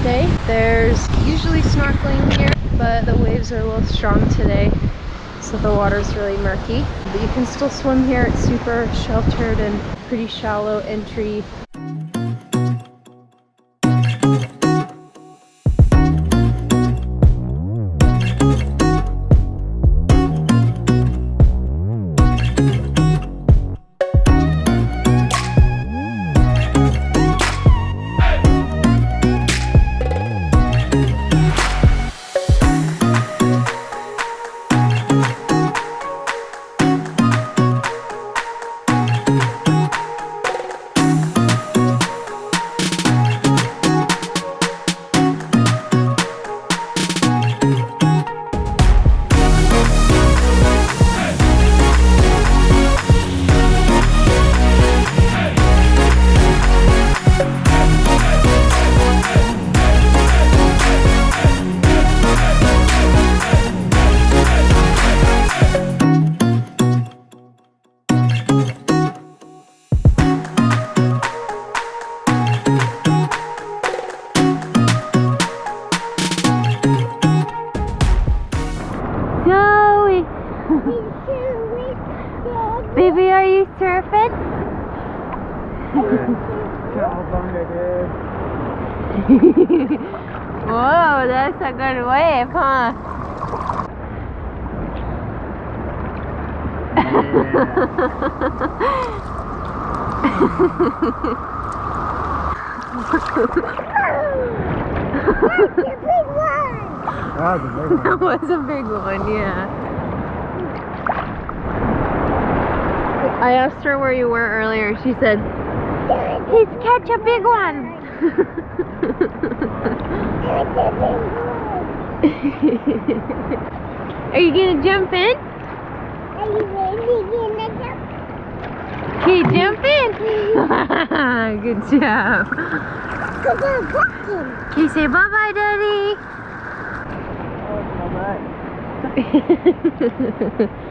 day. There's usually snorkeling here, but the waves are a little strong today, so the water's really murky. But you can still swim here. It's super sheltered and pretty shallow entry. Baby, are you surfing? Whoa, that's a good wave, huh? That was a big one, yeah. I asked her where you were earlier. She said, "He's catch a big one." Are you gonna jump in? Are you really gonna jump? Okay, jump in. Good job. Okay, say bye-bye, Daddy. Oh, bye-bye.